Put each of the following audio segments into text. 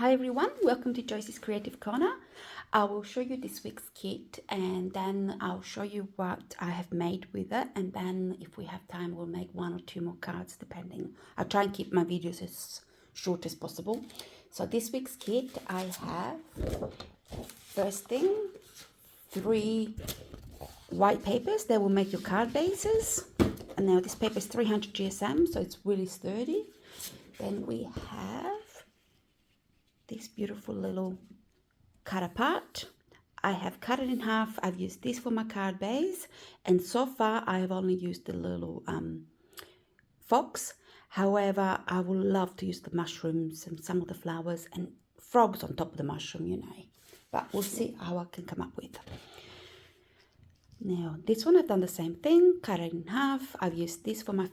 Hi everyone, welcome to Joyce's Creative Corner. I will show you this week's kit and then I'll show you what I have made with it, and then if we have time we'll make one or two more cards depending. I'll try and keep my videos as short as possible. So this week's kit I have, first thing, 3 white papers that will make your card bases. And now this paper is 300 GSM, so it's really sturdy. Then we have this beautiful little cut apart. I have cut it in half. I've used this for my card base, and so far I have only used the little fox. However, I would love to use the mushrooms and some of the flowers and frogs on top of the mushroom, you know. But we'll see how I can come up with. Now this one I've done the same thing, cut it in half. I've used this for my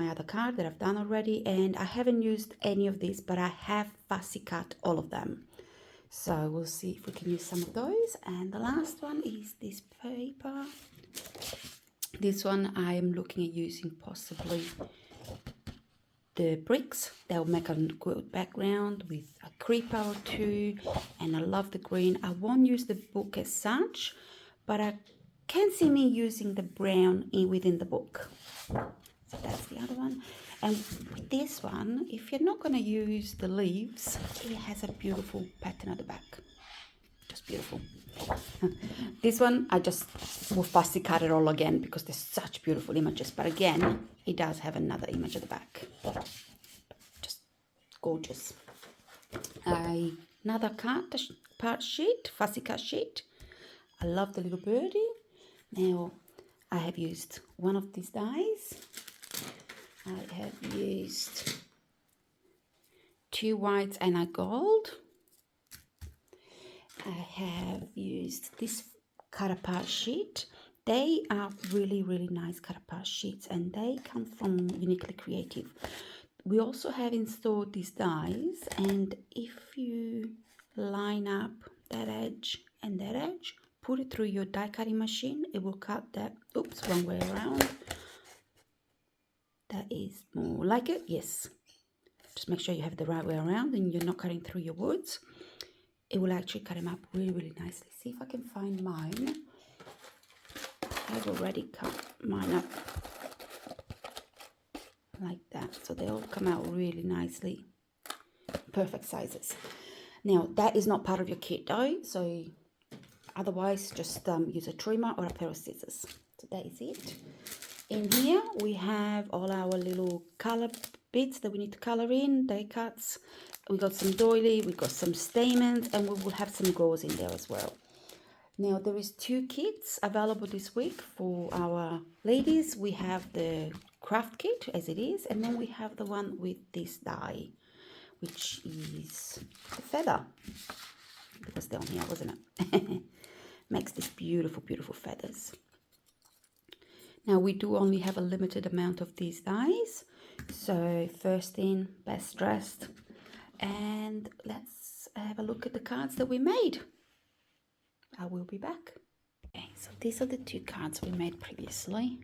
other card that I've done already, and I haven't used any of these, but I have fussy cut all of them. So we'll see if we can use some of those. And the last one is this paper. This one I am looking at using possibly the bricks. They'll make a good background with a creeper or two, and I love the green. I won't use the book as such, but I can see me using the brown within the book. So that's the other one. And with this one, if you're not going to use the leaves, it has a beautiful pattern at the back. Just beautiful. This one, I just will fussy cut it all again because there's such beautiful images. But again, it does have another image at the back. Just gorgeous. Another part sheet, fussy cut sheet. I love the little birdie. Now, I have used one of these dies. I have used 2 whites and a gold. I have used this cut apart sheet. They are really, really nice cut apart sheets, and they come from Uniquely Creative. We also have installed these dies, and if you line up that edge and that edge, put it through your die cutting machine, it will cut that. Oops, wrong way around. That is more like it. Yes, just make sure you have the right way around and you're not cutting through your woods. It will actually cut them up really, really nicely. See if I can find mine. I've already cut mine up like that, so they all come out really nicely, perfect sizes. Now that is not part of your kit though, so otherwise just use a trimmer or a pair of scissors. So that is it. In here we have all our little color bits that we need to color in, die cuts. We got some doily, we got some stamens, and we will have some gauze in there as well. Now there is 2 kits available this week for our ladies. We have the craft kit as it is, and then we have the one with this die, which is the feather. It was down here, wasn't it? Makes these beautiful, beautiful feathers. Now we do only have a limited amount of these dies. So first in, best dressed. And let's have a look at the cards that we made. I will be back. Okay, so these are the 2 cards we made previously.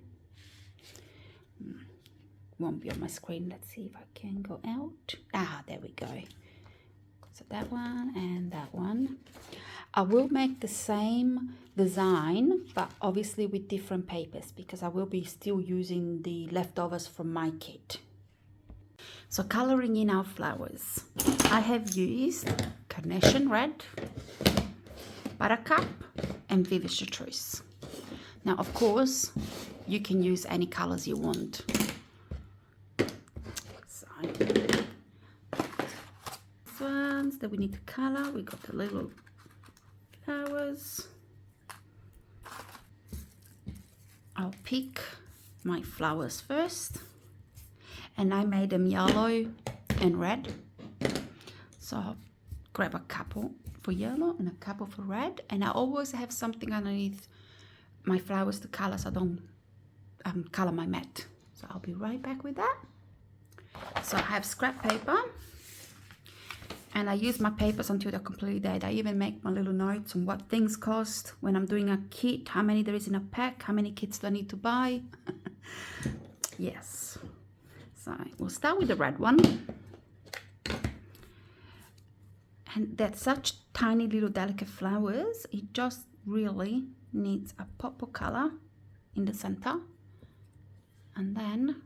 Won't be on my screen. Let's see if I can go out. Ah, there we go. So that one and that one. I will make the same design, but obviously with different papers, because I will be still using the leftovers from my kit. So coloring in our flowers, I have used Carnation Red, Buttercup, and Vivid Chartreuse. Now, of course, you can use any colors you want. So, these ones that we need to color, we got the little flowers. I'll pick my flowers first, and I made them yellow and red. So I'll grab a couple for yellow and a couple for red, and I always have something underneath my flowers to color so I don't color my mat. So I'll be right back with that. So I have scrap paper, and I use my papers until they're completely dead. I even make my little notes on what things cost when I'm doing a kit, how many there is in a pack, how many kits do I need to buy. Yes. So we'll start with the red one. And they're such tiny little delicate flowers. It just really needs a pop of color in the center, and then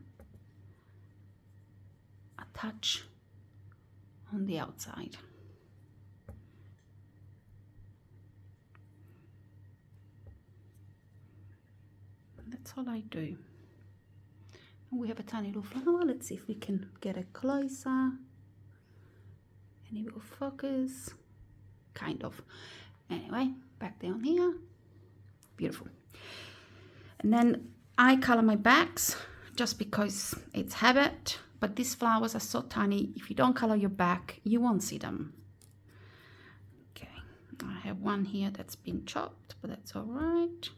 a touch on the outside. That's all I do. And we have a tiny little flower. Let's see if we can get it closer. Any little focus? Kind of. Anyway, back down here. Beautiful. And then I color my backs just because it's habit, but these flowers are so tiny. If you don't color your back, you won't see them. Okay, I have one here that's been chopped, but that's all right.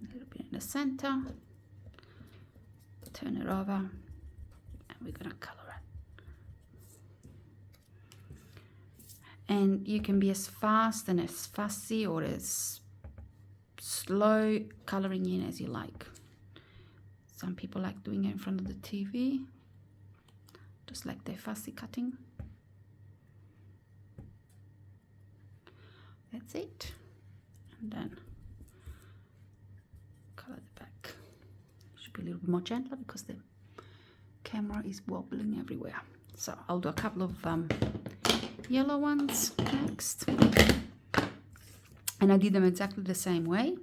A little bit in the center. Turn it over, and we're gonna color it. And you can be as fast and as fussy or as slow coloring in as you like. Some people like doing it in front of the TV, just like their fussy cutting. That's it. And then color the back. Should be a little bit more gentler because the camera is wobbling everywhere. So I'll do a couple of yellow ones next, and I did them exactly the same way.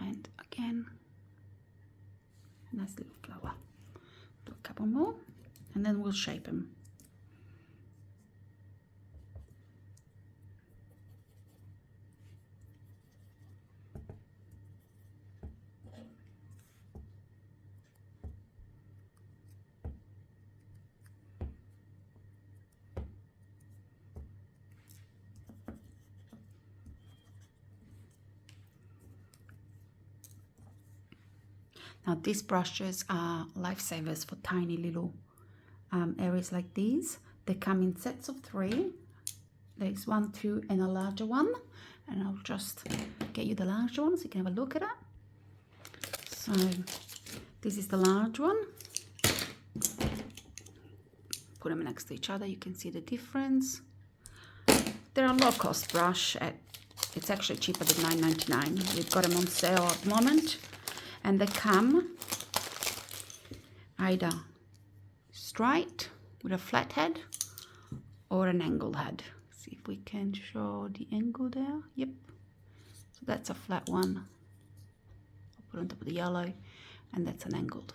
And again, nice little flower. Do a couple more, and then we'll shape them. Now these brushes are lifesavers for tiny little areas like these. They come in sets of 3. There's 1, 2, and a larger one. And I'll just get you the larger one so you can have a look at it. So this is the large one. Put them next to each other, you can see the difference. They're a low-cost brush. It's actually cheaper than $9.99. We've got them on sale at the moment. And they come either straight with a flat head or an angled head. See if we can show the angle there. Yep. So that's a flat one. I'll put on top of the yellow, and that's an angled.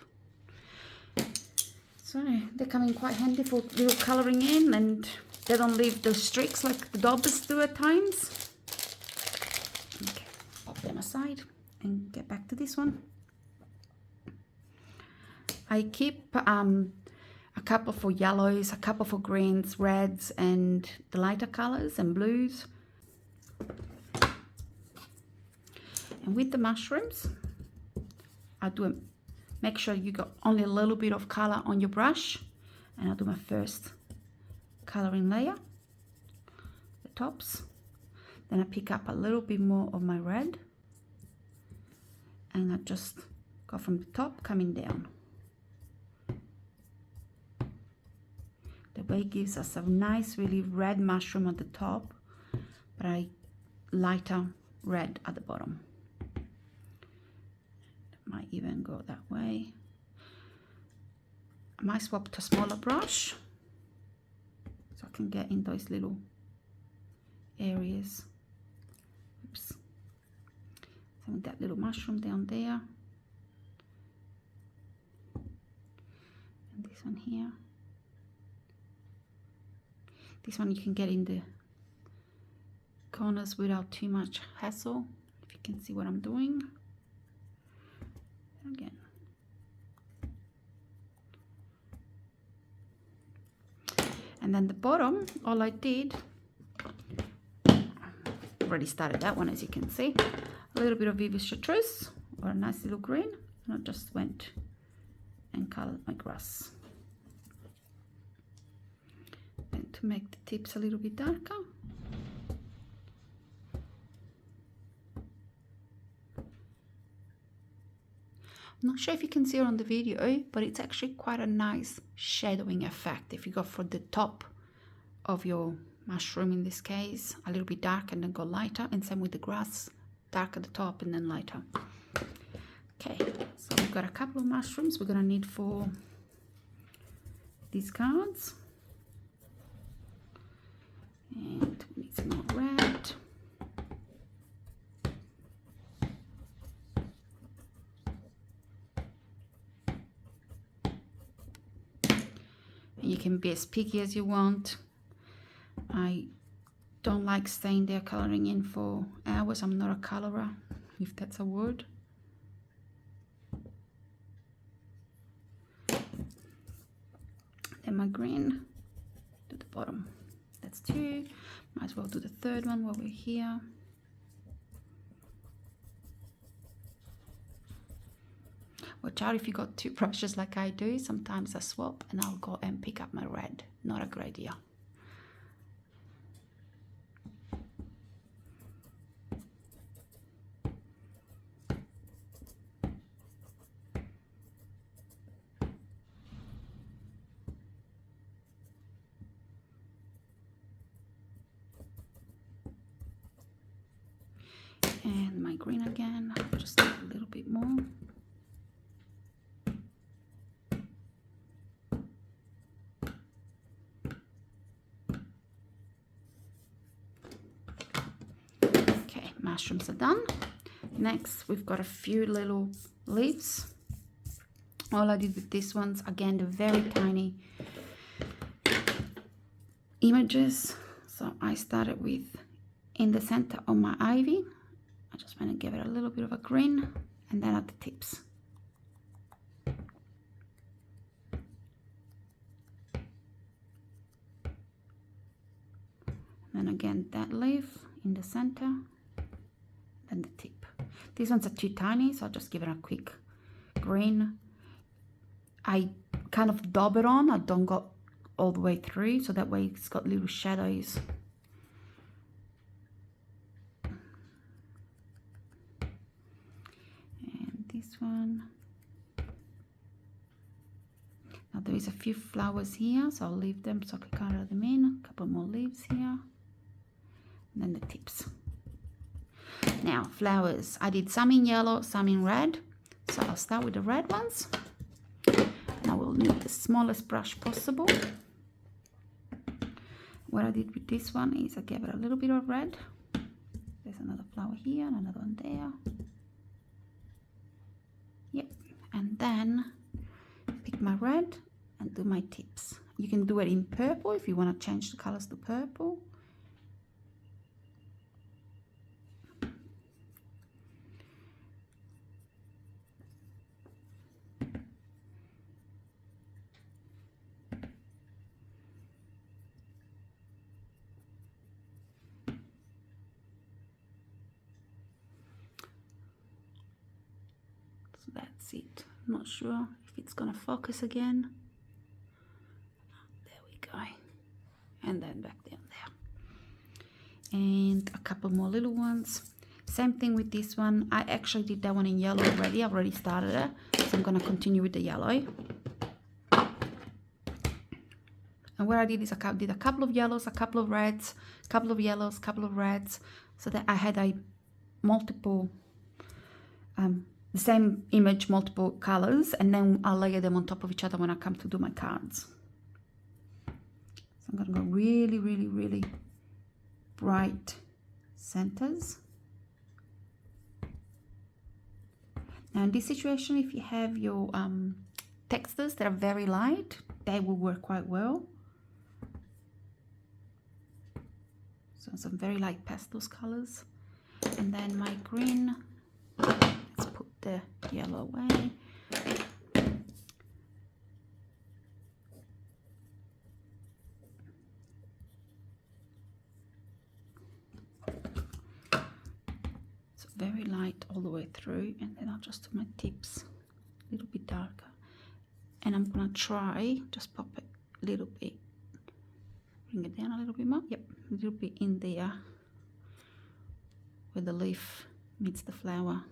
So they come in quite handy for little colouring in, and they don't leave those streaks like the daubers do at times. Okay, pop them aside and get back to this one. I keep a couple for yellows, a couple for greens, reds, and the lighter colors and blues. And with the mushrooms, I do make sure you got only a little bit of color on your brush, and I'll do my first coloring layer, the tops. Then I pick up a little bit more of my red, and I just go from the top coming down. The way gives us a nice, really red mushroom on the top, but a lighter red at the bottom. Might even go that way. I might swap to a smaller brush so I can get in those little areas. Oops. So with that little mushroom down there, and this one here. This one you can get in the corners without too much hassle, if you can see what I'm doing. Again. And then the bottom, all I did, I've already started that one, as you can see. A little bit of Viva Chartreuse, or a nice little green, and I just went and colored my grass. And to make the tips a little bit darker. I'm not sure if you can see it on the video, but it's actually quite a nice shadowing effect if you go for the top of your mushroom, in this case, a little bit dark and then go lighter, and same with the grass, dark at the top and then lighter. Okay, so we've got a couple of mushrooms we're gonna need for these cards. And we need some more red. You can be as picky as you want. I don't like staying there coloring in for hours. I'm not a colorer, if that's a word. Then my green to the bottom. That's 2. Might as well do the third one while we're here. Watch out if you got 2 brushes like I do. Sometimes I swap and I'll go and pick up my red. Not a great idea. And my green again, just a little bit more. Okay, mushrooms are done. Next, we've got a few little leaves. All I did with these ones, again, they're very tiny images. So I started with, in the center of my ivy, I just want to give it a little bit of a green, and then at the tips. And then again that leaf in the center, then the tip. These ones are too tiny, so I'll just give it a quick green. I kind of dab it on, I don't go all the way through, so that way it's got little shadows. This one. Now there is a few flowers here, so I'll leave them so I can color them in. A couple more leaves here, and then the tips. Now flowers, I did some in yellow, some in red, so I'll start with the red ones, and I will need the smallest brush possible. What I did with this one is I gave it a little bit of red. There's another flower here and another one there. Yep, and then pick my red and do my tips. You can do it in purple if you want to change the colors to purple. That's it. I'm not sure if it's gonna focus again. There we go. And then back down there. And a couple more little ones. Same thing with this one. I actually did that one in yellow already. I've already started it. So I'm gonna continue with the yellow. And what I did is I did a couple of yellows, a couple of reds, a couple of yellows, a couple of reds, so that I had a multiple the same image, multiple colors, and then I'll layer them on top of each other when I come to do my cards. So I'm going to go really, really, really bright centers. Now in this situation, if you have your textures that are very light, they will work quite well. So some very light pastels colors. And then my green, let's put the yellow away. very light all the way through, and then I'll just do my tips a little bit darker. And I'm gonna try just pop it a little bit, bring it down a little bit more. Yep, a little bit in there where the leaf meets the flower.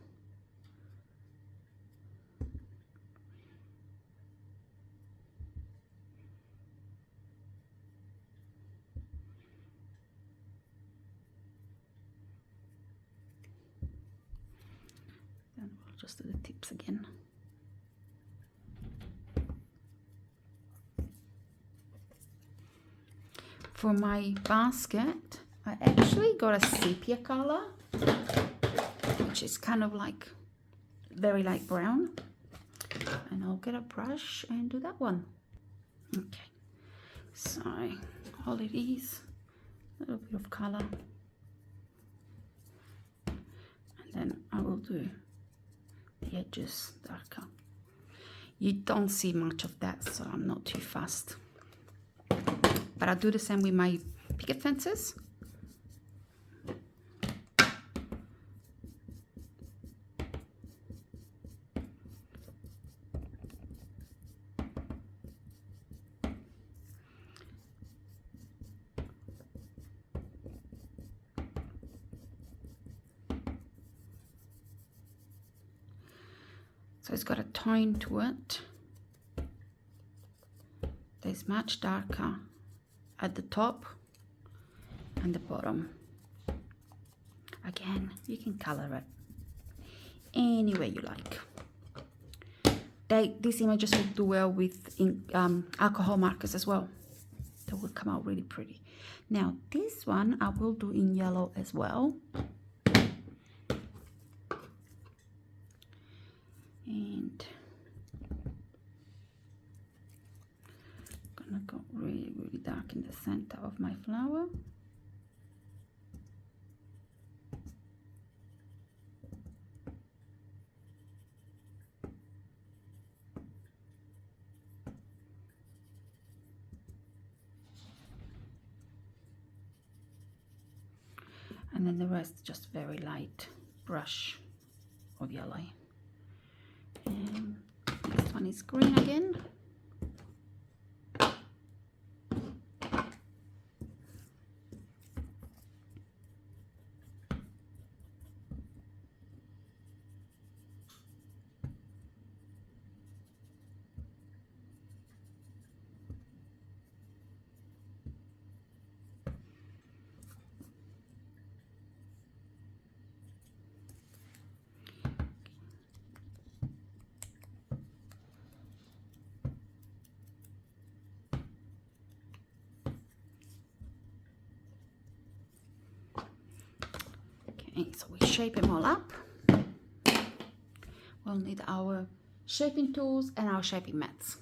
Then we'll just do the tips again. For my basket, I actually got a sepia color, which is kind of like very light brown. And I'll get a brush and do that one. Okay, so all it is, a little bit of color. And then I will do the edges darker. You don't see much of that, so I'm not too fussed. But I'll do the same with my picket fences. So it's got a tone to it. There's much darker at the top and the bottom. Again, you can color it any way you like. These images will do well with alcohol markers as well. They will come out really pretty. Now this one I will do in yellow as well. And I'm gonna go really, really dark in the center of my flower. And then the rest just very light brush of yellow. And this one is green again. Okay, so we shape them all up. We'll need our shaping tools and our shaping mats.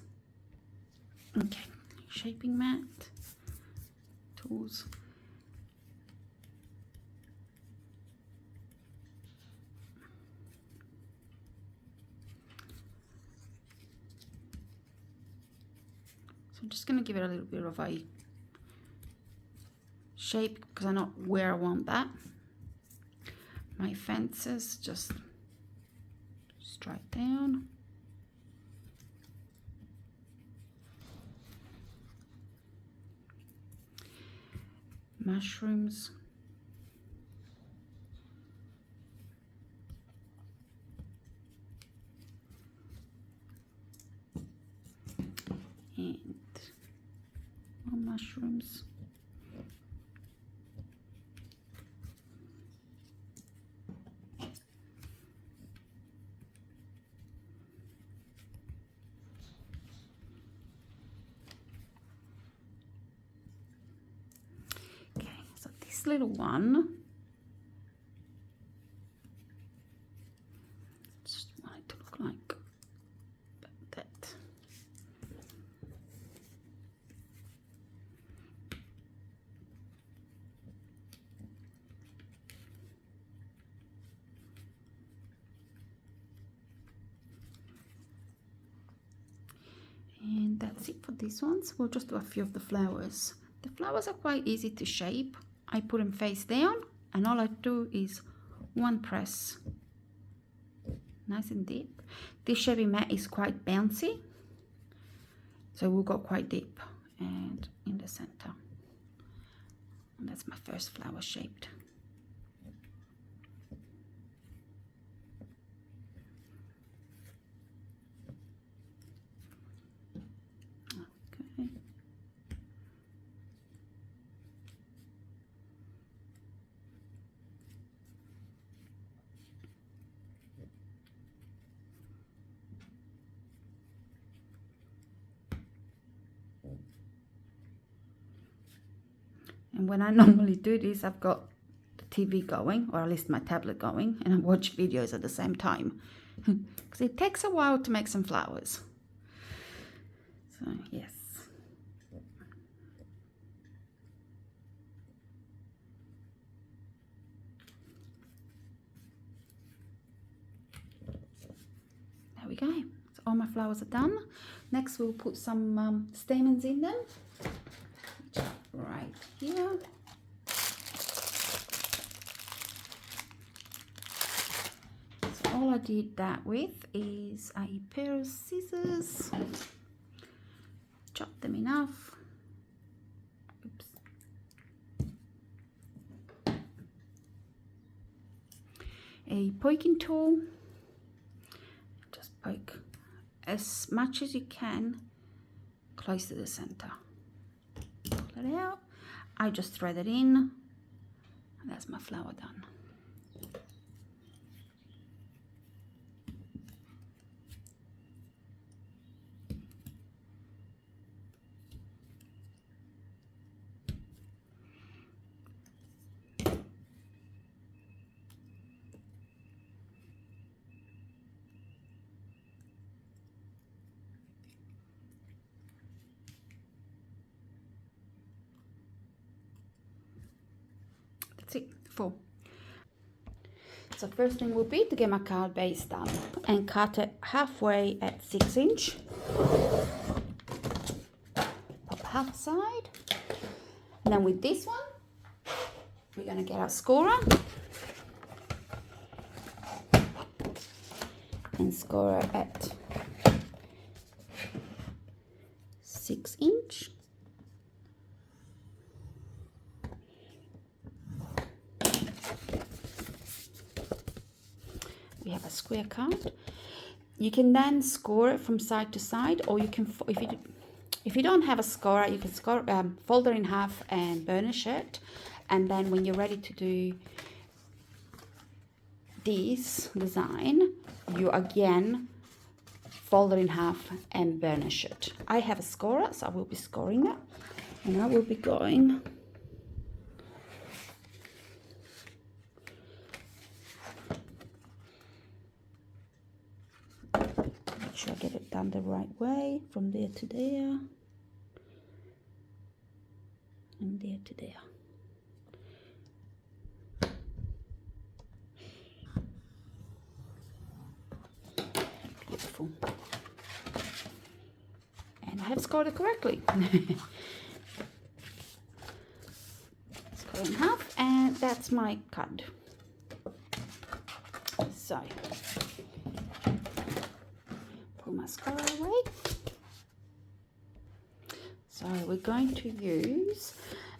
Okay, shaping mat, tools. So I'm just going to give it a little bit of a shape because I know where I want that. My fences just straight down. Mushrooms. And more mushrooms. This little one, just want it to look like that. And that's it for these ones. We'll just do a few of the flowers. The flowers are quite easy to shape. I put them face down and all I do is one press, nice and deep. This shabby mat is quite bouncy, so we'll go quite deep and in the center. And that's my first flower shaped. Okay. And when I normally do this, I've got the TV going, or at least my tablet going, and I watch videos at the same time. Because it takes a while to make some flowers. So, yes. There we go. So all my flowers are done. Next we'll put some stamens in them. Right here. So all I did that with is a pair of scissors. Chop them enough. Oops. A poking tool. Just poke as much as you can close to the center. Pull it out. I just thread it in, and that's my flower done. That's it, 4. So first thing will be to get my card base done and cut it halfway at 6 inch. Pop half side. And then with this one, we're going to get our scorer and score it at 6 inch. We have a square card. You can then score it from side to side, or you can, if you don't have a scorer, you can score, fold it in half and burnish it, and then when you're ready to do this design, you again fold it in half and burnish it. I have a scorer, so I will be scoring that, and I will be going make sure I get it done the right way, from there to there and there to there. Beautiful. And I have scored it correctly. Score in half, and that's my card. So pull my scorer away. So we're going to use,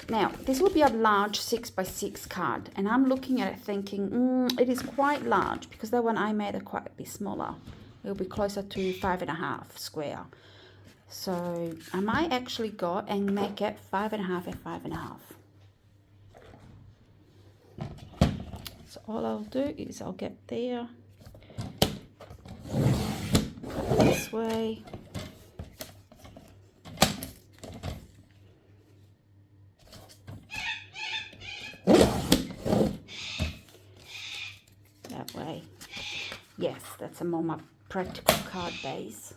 now this will be a large 6x6 card, and I'm looking at it thinking it is quite large, because that one I made it quite a bit smaller. It'll be closer to 5.5 square. So I might actually go and make it 5.5 and 5.5. So all I'll do is I'll get there this way. That way. Yes, that's a more practical card base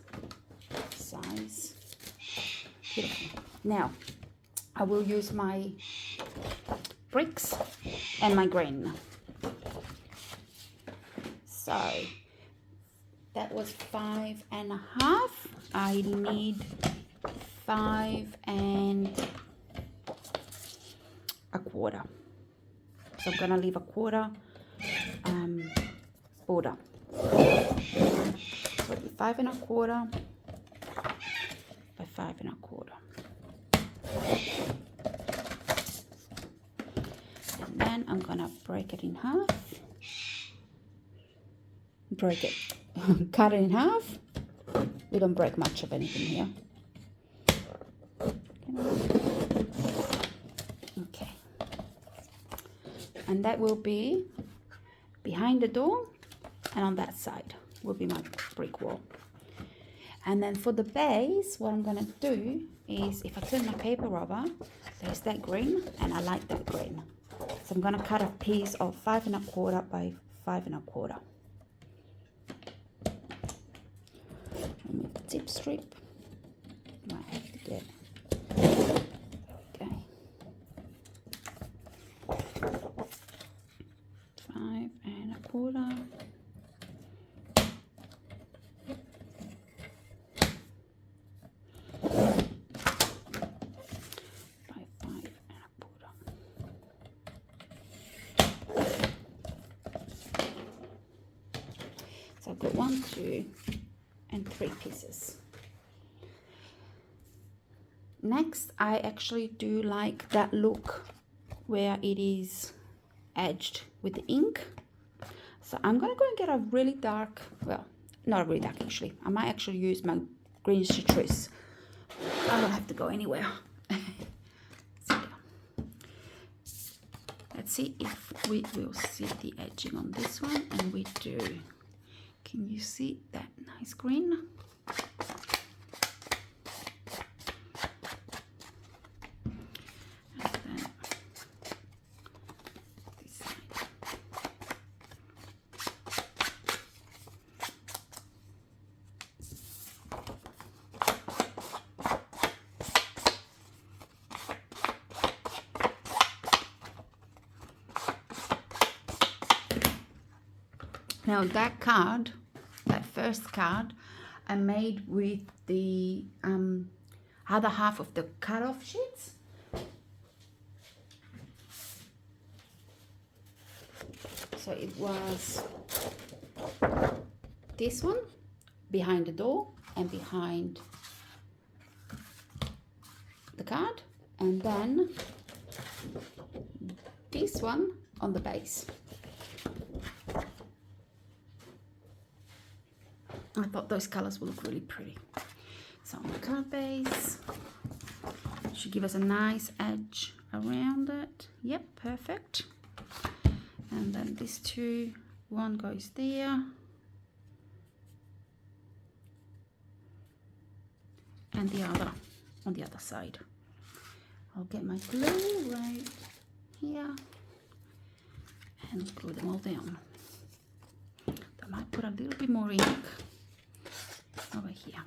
size. Beautiful. Now I will use my bricks and my green. So that was 5.5. I need 5 1/4. So I'm gonna leave 1/4 border. So it'll be 5 1/4 by 5 1/4. And then I'm gonna break it in half. Break it, cut it in half. We don't break much of anything here. Okay. And that will be behind the door, and on that side will be my brick wall. And then for the base, what I'm gonna do is, if I turn my paper over, there's that green, and I like that green. So I'm gonna cut a piece of 5 1/4 by 5 1/4. Remove the tip strip. Might have to get. Okay. 5 1/4. So I've got 1, 2, and 3 pieces. Next, I actually do like that look where it is edged with the ink. So I'm gonna go and get a really dark, well, not really dark actually. I might actually use my green chartreuse. I don't have to go anywhere. So, let's see if we will see the edging on this one, and we do. Can you see that nice green? And then this side. Now that card, that first card, I made with the other half of the cut-off sheets. So it was this one behind the door and behind the card, and then this one on the base. I thought those colors will look really pretty. So on the card base, should give us a nice edge around it. Yep, perfect. And then these two, one goes there, and the other on the other side. I'll get my glue right here and glue them all down. I might put a little bit more ink over here.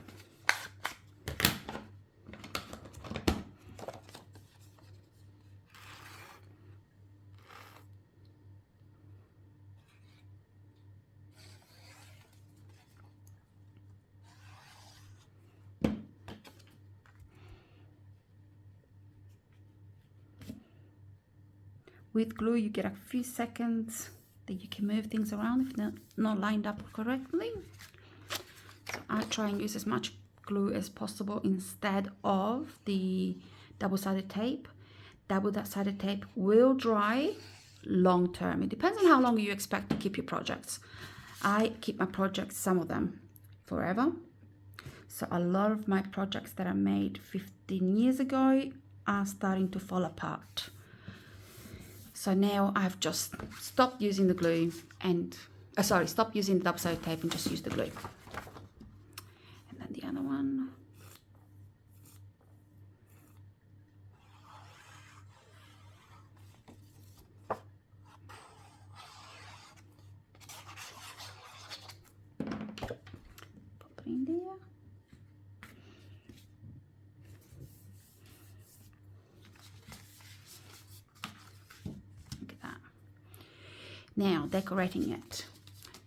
With glue, you get a few seconds that you can move things around if they're not lined up correctly. So I try and use as much glue as possible instead of the double-sided tape. Double-sided tape will dry long term. It depends on how long you expect to keep your projects. I keep my projects, some of them, forever. So a lot of my projects that I made 15 years ago are starting to fall apart. So now I've just stopped using the glue and, stopped using the double-sided tape and just use the glue. And then the other one. Pop it in there. Now, decorating it.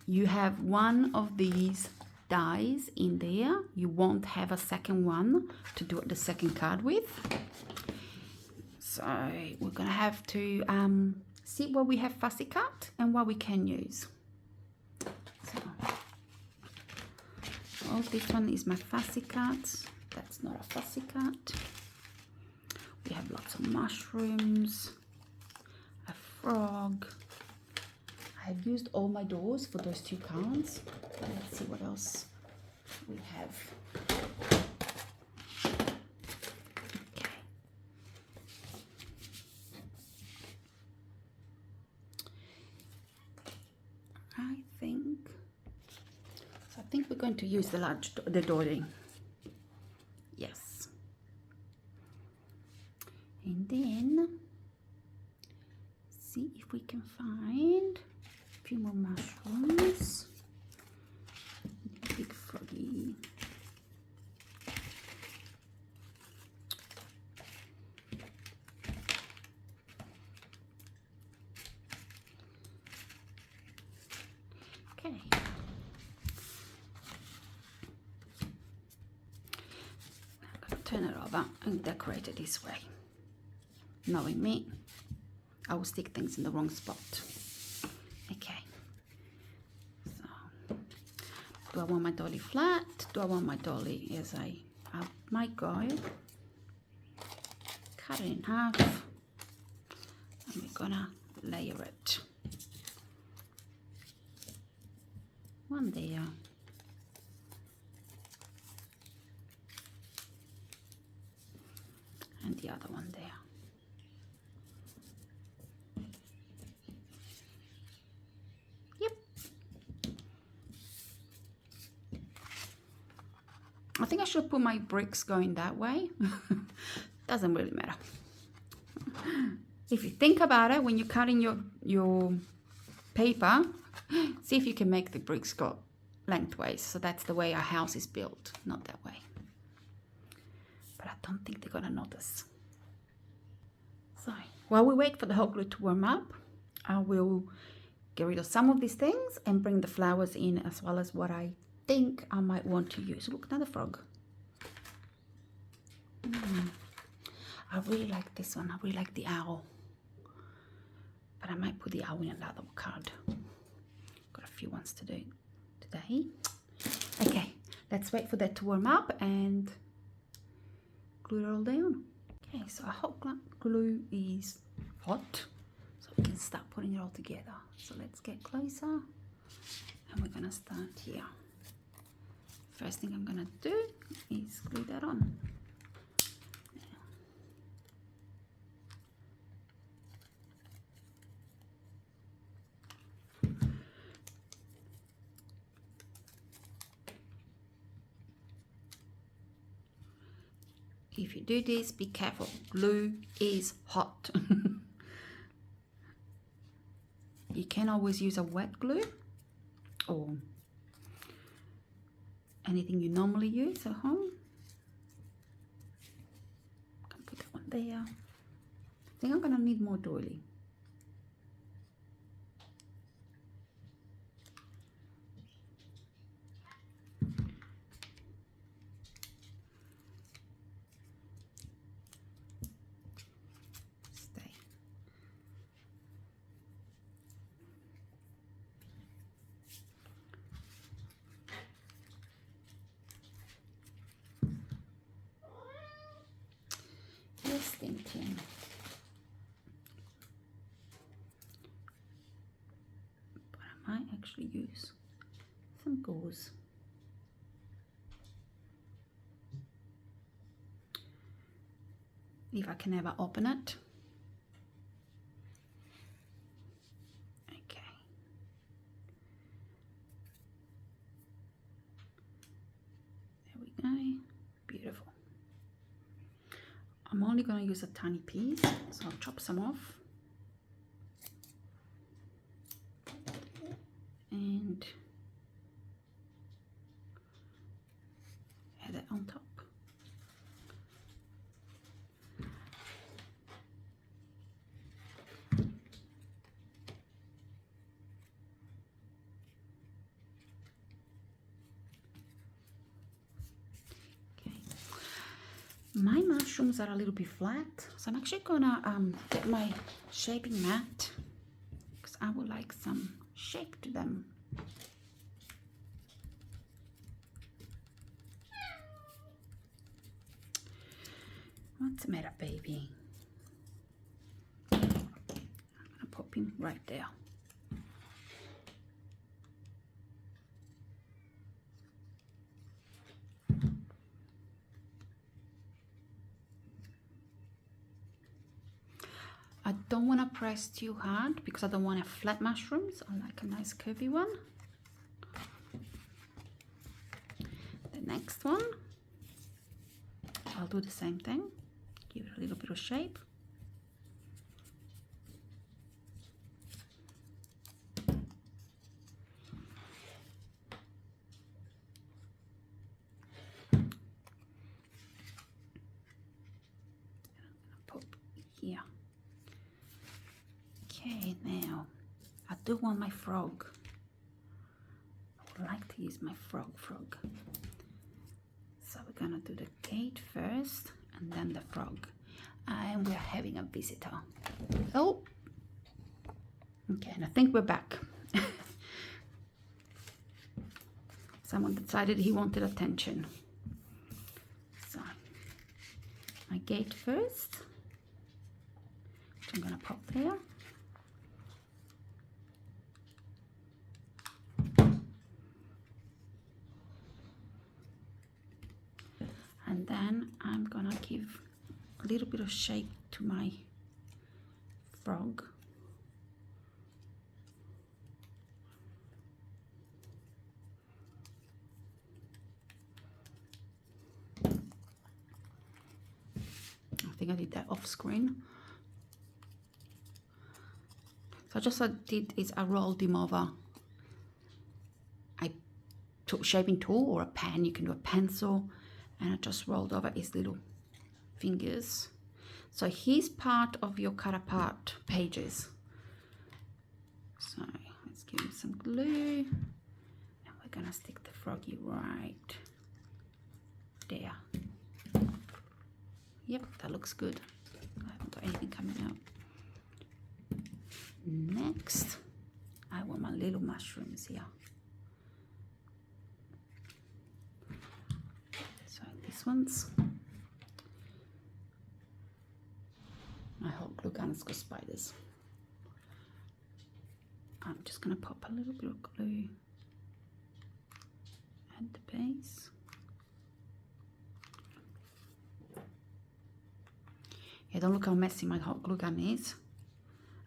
You have one of these dies in there. You won't have a second one to do the second card with. So we're gonna have to see what we have fussy cut and what we can use. So, oh, this one is my fussy cut. That's not a fussy cut. We have lots of mushrooms, a frog. I have used all my doors for those 2 cards. Let's see what else we have. Okay. I think we're going to use the dotting. Yes. And then see if we can find a few more mushrooms. Big froggy. Okay. Turn it over and decorate it this way. Knowing me, I will stick things in the wrong spot. Okay. So, do I want my dolly flat? Do I want my dolly as I might go? Cut it in half. And we're gonna layer it. One there. And the other one there. Yep. I think I should put my bricks going that way. Doesn't really matter. If you think about it, when you're cutting your paper, see if you can make the bricks go lengthways. So that's the way our house is built, not that way. But I don't think they're gonna notice. So while we wait for the hot glue to warm up, I will get rid of some of these things and bring the flowers in, as well as what I think I might want to use. Look, another frog. I really like this one. I really like the owl. But I might put the owl in another card. Got a few ones to do today. Okay, let's wait for that to warm up and glue it all down. Okay, so our hot glue is hot, so we can start putting it all together. So let's get closer, and we're gonna start here. First thing I'm gonna do is glue that on. If you do this, be careful. Glue is hot. You can always use a wet glue or anything you normally use at home. Can put that one there. I think I'm gonna need more doily. Thinking. But I might actually use some gauze. If I can ever open it. Okay. There we go. Beautiful. I'm only going to use a tiny piece, so I'll chop some off. And add it on top. My mushrooms are a little bit flat, so I'm actually gonna get my shaping mat I would like some shape to them. What's the matter, baby? I'm gonna pop him right there. I don't want to press too hard because I don't want a flat mushrooms. I like a nice curvy one. The next one, I'll do the same thing. Give it a little bit of shape. Pop here. Okay, now I do want my frog. I would like to use my frog. So we're gonna do the gate first and then the frog. And we're having a visitor. Oh, okay, and I think we're back. Someone decided he wanted attention. So my gate first, which I'm gonna pop there. And then I'm gonna give a little bit of shape to my frog. I think I did that off screen. So just what I did is I rolled him over. I took a shaping tool or a pen, you can do a pencil, and I just rolled over his little fingers. So he's part of your cut apart pages. So let's give him some glue, and we're gonna stick the froggy right there. Yep, that looks good. I haven't got anything coming out. Next, I want my little mushrooms here. So these ones, my hot glue guns got spiders. I'm just gonna pop a little bit of glue at the base. Yeah, don't look how messy my hot glue gun is.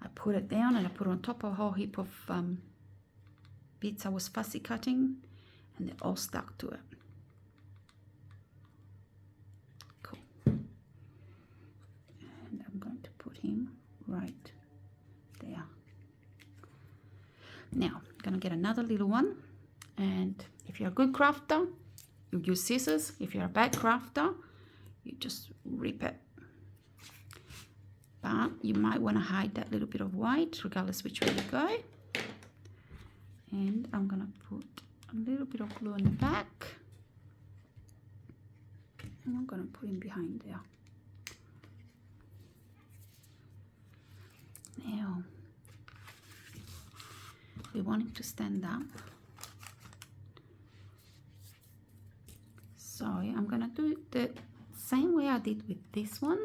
I put it down and I put it on top of a whole heap of bits I was fussy cutting, and they're all stuck to it. Cool. And I'm going to put him right there. Now, I'm gonna get another little one, and if you're a good crafter, you use scissors. If you're a bad crafter, you just rip it. But you might want to hide that little bit of white regardless which way you go. And I'm going to put a little bit of glue on the back, and I'm going to put him behind there. Now we want him to stand up, so I'm going to do it the same way I did with this one,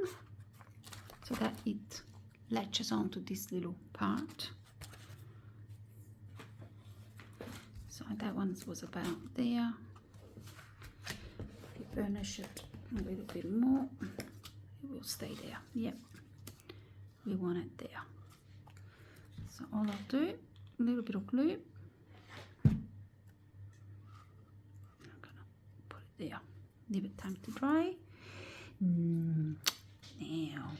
so that it latches onto this little part. So that one was about there. If you burnish it a little bit more, it will stay there. Yep, we want it there. So all I'll do, a little bit of glue. I'm gonna put it there. Leave it time to dry. Now,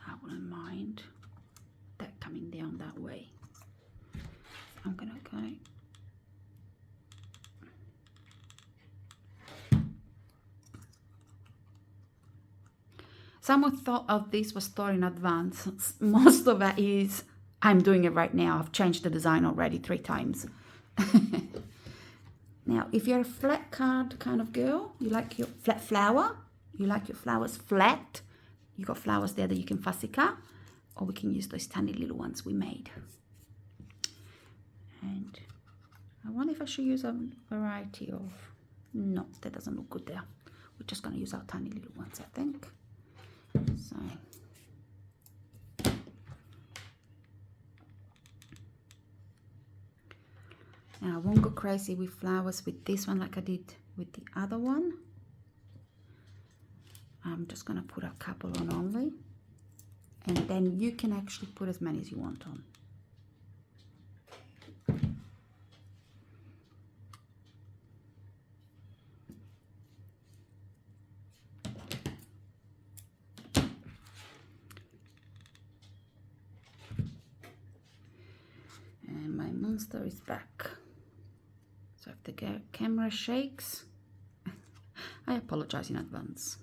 I wouldn't mind that coming down that way. I'm gonna go. Someone thought of this was thought in advance. Most of it is I'm doing it right now. I've changed the design already 3 times. Now, if you're a flat card kind of girl, you like your flat flower, you like your flowers flat, you got flowers there that you can fussy cut, or we can use those tiny little ones we made. And I wonder if I should use a variety of, no, that doesn't look good there. We're just going to use our tiny little ones, I think. So now I won't go crazy with flowers with this one like I did with the other one. I'm just going to put a couple on only, and then you can actually put as many as you want on. And my monster is back. So if the camera shakes, I apologize in advance.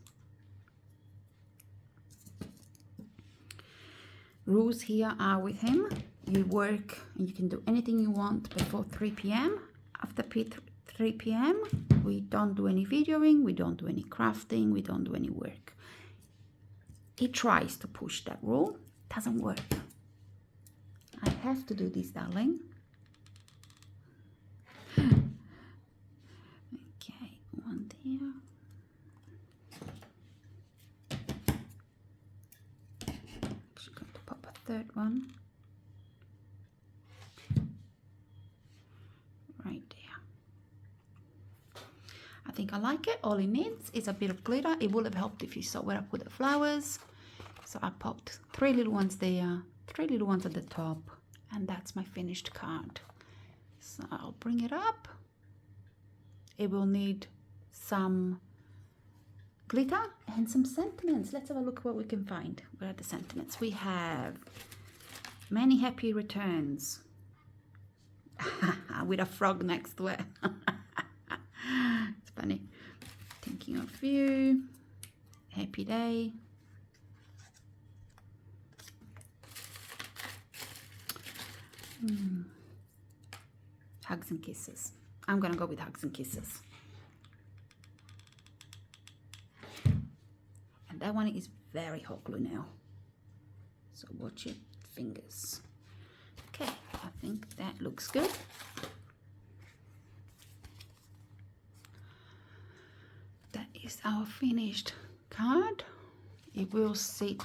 Rules here are with him. You work and you can do anything you want before 3 p.m. After 3 p.m. we don't do any videoing, we don't do any crafting, we don't do any work. He tries to push that rule, doesn't work. I have to do this, darling. Okay, one there. Actually going to pop a third one. Right there. I think I like it. All it needs is a bit of glitter. It would have helped if you saw where I put the flowers. So I popped 3 little ones there, 3 little ones at the top, and that's my finished card. So I'll bring it up. It will need some glitter and some sentiments. Let's have a look at what we can find. Where are the sentiments? We have many happy returns with a frog next to it. It's funny. Thinking of you. Happy day. Hugs and kisses. I'm gonna go with hugs and kisses. And that one is very hot glue now. So watch your fingers. Okay, I think that looks good. That is our finished card. It will sit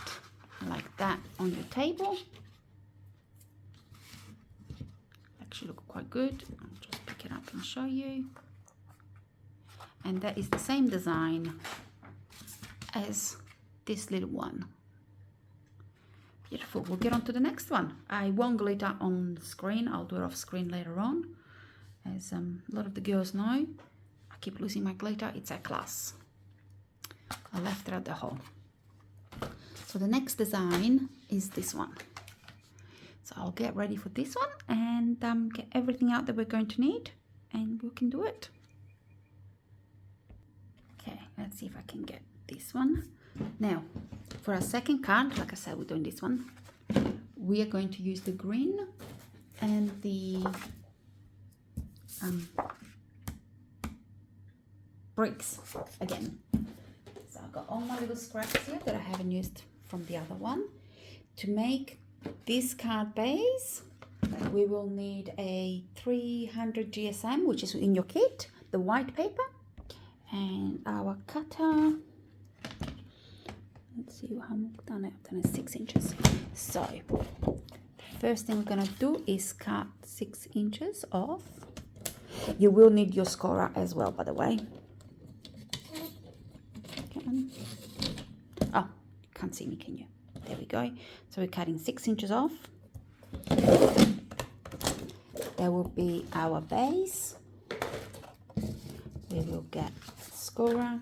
like that on your table. Actually look quite good. I'll just pick it up and show you. And that is the same design as this little one. Beautiful. We'll get on to the next one. I won't glitter on screen. I'll do it off screen later on. As a lot of the girls know, I keep losing my glitter. It's a class. I left it at the hole. So the next design is this one. So I'll get ready for this one and get everything out that we're going to need, and we can do it. Okay, let's see if I can get this one. Now, for our second card, like I said, we're doing this one. We are going to use the green and the bricks again. So I've got all my little scraps here that I haven't used from the other one. To make this card base, we will need a 300 GSM, which is in your kit, the white paper, and our cutter. Let's see how I've done it. I've done it 6 inches. So first thing we're gonna do is cut 6 inches off. You will need your scorer as well, by the way. Oh, you can't see me, can you? There we go. So we're cutting 6 inches off. There will be our base. We will get scorer.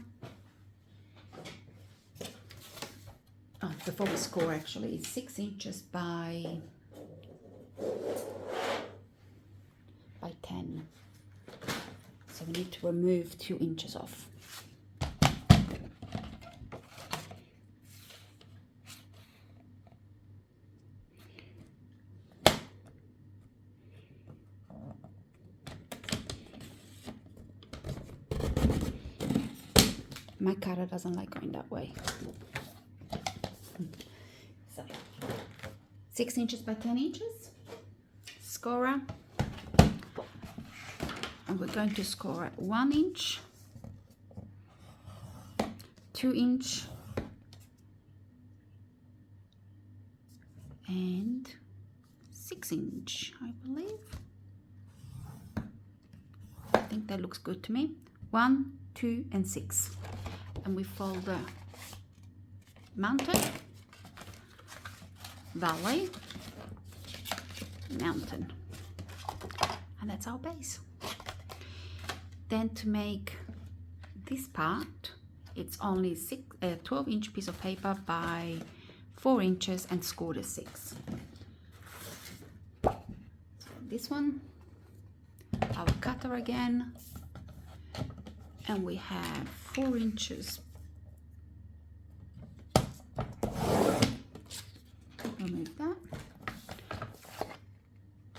Oh, before we score, actually, it's 6 inches by 10. So we need to remove 2 inches off. My cutter doesn't like going that way. So 6 inches by 10 inches, scorer, And we're going to score at 1 inch, 2 inch, and 6 inch, I believe. I think that looks good to me. 1, 2, and 6. And we fold the mountain, valley, mountain, and that's our base. Then to make this part, it's only 12-inch piece of paper by 4 inches and score to 6. So this one, our cutter again, and we have 4 inches. Remove that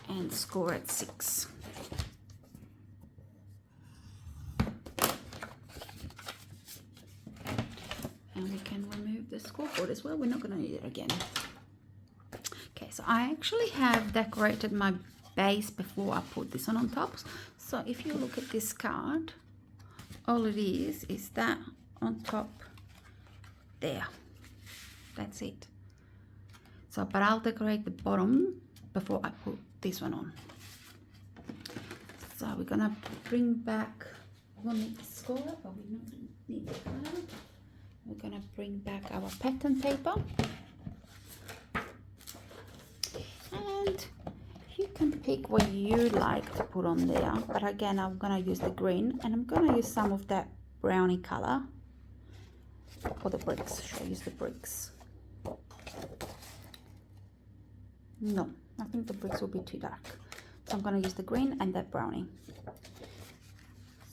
and score at 6. And we can remove the scoreboard as well. We're not going to need it again. Okay, so I actually have decorated my base before I put this one on top. So if you look at this card, all it is that on top there. That's it. So, but I'll decorate the bottom before I put this one on. So we're gonna bring back, we'll need the score, but we don't need the card. We're gonna bring back our pattern paper. And you can pick what you like to put on there. But again, I'm gonna use the green, and I'm gonna use some of that brownie color for the bricks. Should I use the bricks? No, I think the bricks will be too dark. So I'm going to use the green and that brownie.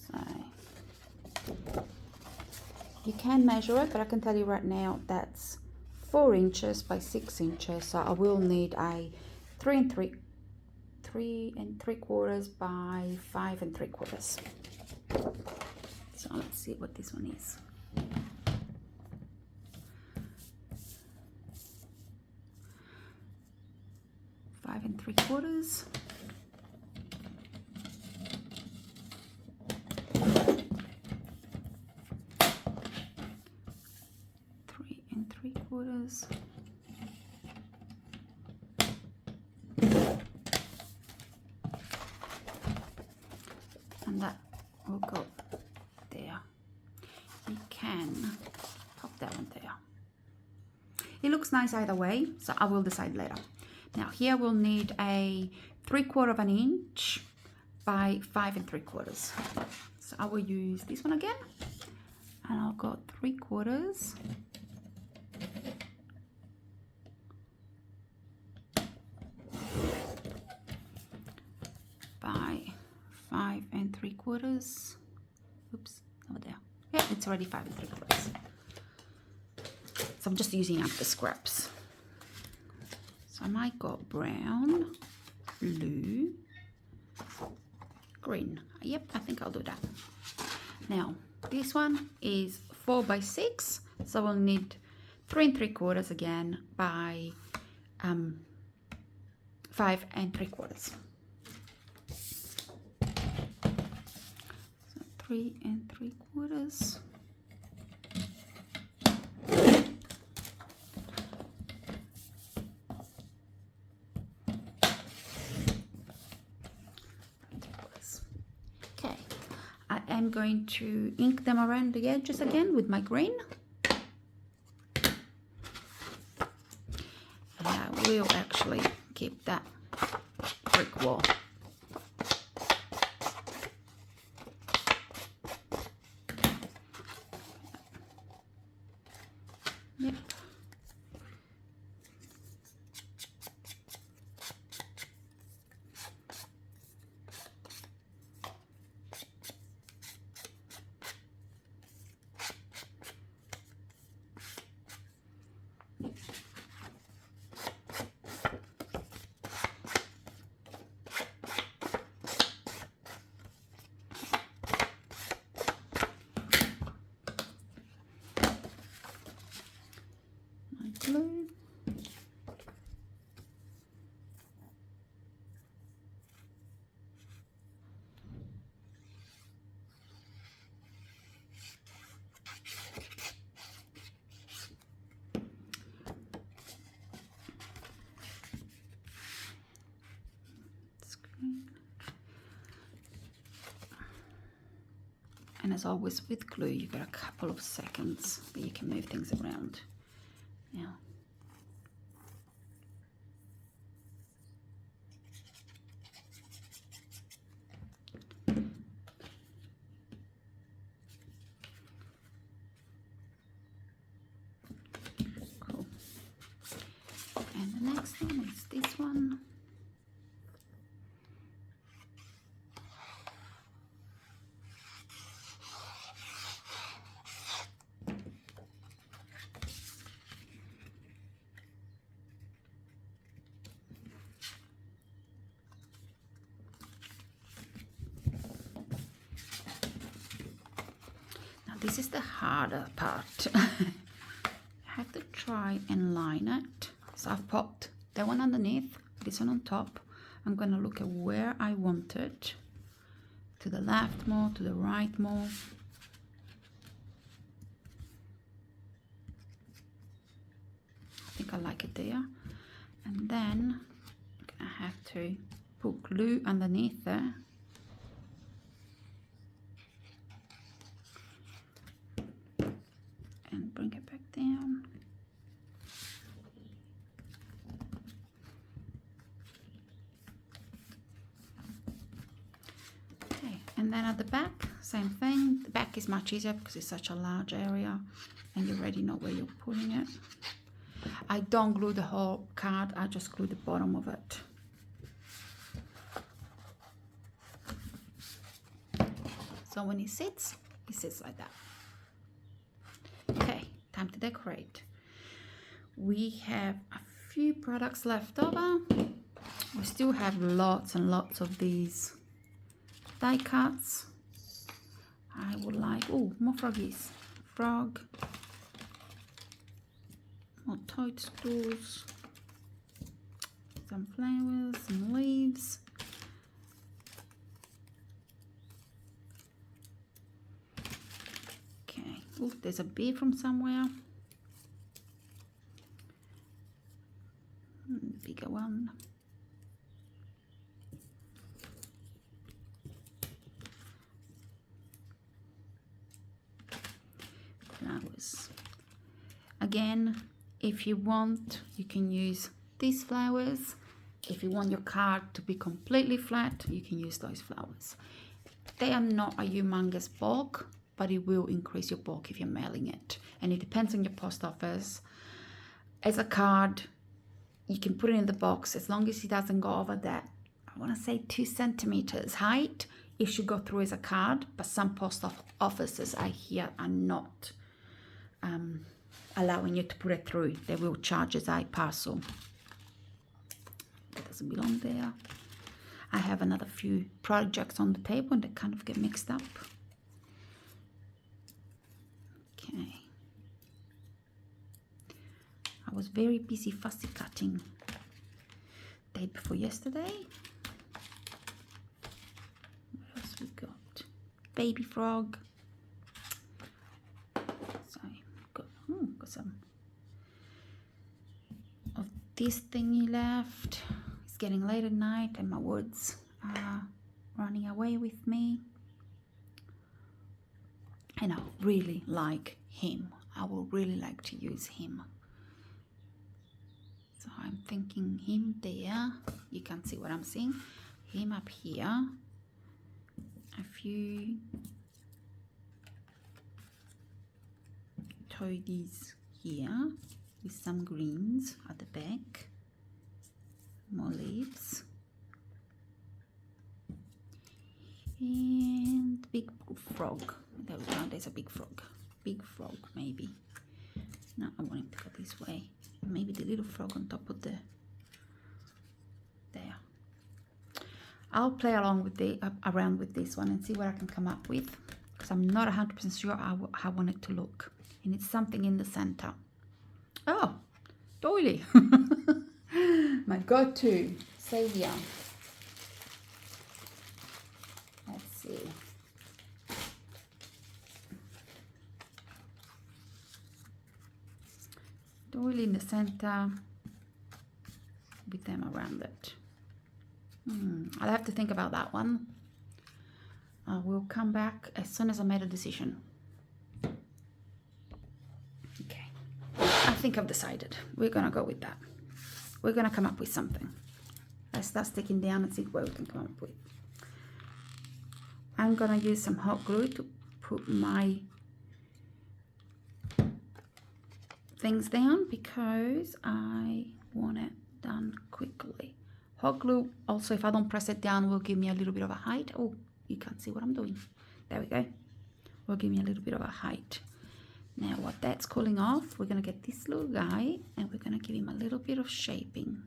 So you can measure it, but I can tell you right now that's 4 inches by 6 inches. So I will need a 3 3/3 by 5 3/4. So let's see what this one is. 5 3/4. Three and 3/4. And that will go there. You can pop that one there. It looks nice either way, so I will decide later. Now here we'll need a 3/4 inch by 5 3/4. So I will use this one again, and I'll go 3/4 by 5 3/4. Oops, over there. Yeah, it's already 5 3/4. So I'm just using up the scraps. So I might go brown, blue, green. Yep, I think I'll do that. Now, this one is 4 by 6, so we'll need 3 3/4 again by 5 3/4. So 3 3/4. I'm going to ink them around the edges again with my green. And I will actually keep that brick wall. Yep. And as always with glue, you've got a couple of seconds that you can move things around. Yeah. Cool. And the next one is this one. This is the harder part. I have to try and line it. So I've popped that one underneath, this one on top. I'm going to look at where I want it. To the left more, to the right more. I think I like it there. And then I'm going to have to put glue underneath there. And bring it back down. Okay, and then at the back, same thing. The back is much easier because it's such a large area and you already know where you're putting it. I don't glue the whole card, I just glue the bottom of it. So when it sits like that. Okay, time to decorate. We have a few products left over. We still have lots and lots of these die cuts. I would like, oh, more froggies. Frog. More toadstools. Some flowers, some leaves. Okay, oh, there's a bee from somewhere. Bigger one. Flowers. Again, if you want, you can use these flowers. If you want your card to be completely flat, you can use those flowers. They are not a humongous bulk, but it will increase your bulk if you're mailing it. And it depends on your post office. As a card, you can put it in the box as long as it doesn't go over that, I want to say 2 centimeters height. It should go through as a card, but some post offices I hear are not allowing you to put it through. They will charge as iParcel. That doesn't belong there. I have another few projects on the table and they kind of get mixed up. Okay. I was very busy fussy cutting day before yesterday. What else we got? Baby frog. So got some of this thingy left. It's getting late at night and my woods are running away with me. And I really like him. I would really like to use him. So I'm thinking him there. You can't see what I'm seeing. Him up here. A few toadies here with some greens at the back. More leaves. And big frog. There we go. There's a big frog. Big frog, maybe. No, I want him to go this way. Maybe the little frog on top of the there. I'll play along with around with this one and see what I can come up with, because I'm not 100% sure how I want it to look. And it's something in the center. Oh, doily. My go-to savior. Let's see. Doily in the center with them around it. I'll have to think about that one. I'll will come back as soon as I made a decision. Okay, I think I've decided. We're gonna go with that. We're gonna come up with something. Let's start sticking down and see what we can come up with. I'm gonna use some hot glue to put my things down because I want it done quickly. Hot glue also, if I don't press it down, will give me a little bit of a height. Oh, you can't see what I'm doing. There we go. Will give me a little bit of a height. Now what that's cooling off, we're gonna get this little guy and we're gonna give him a little bit of shaping.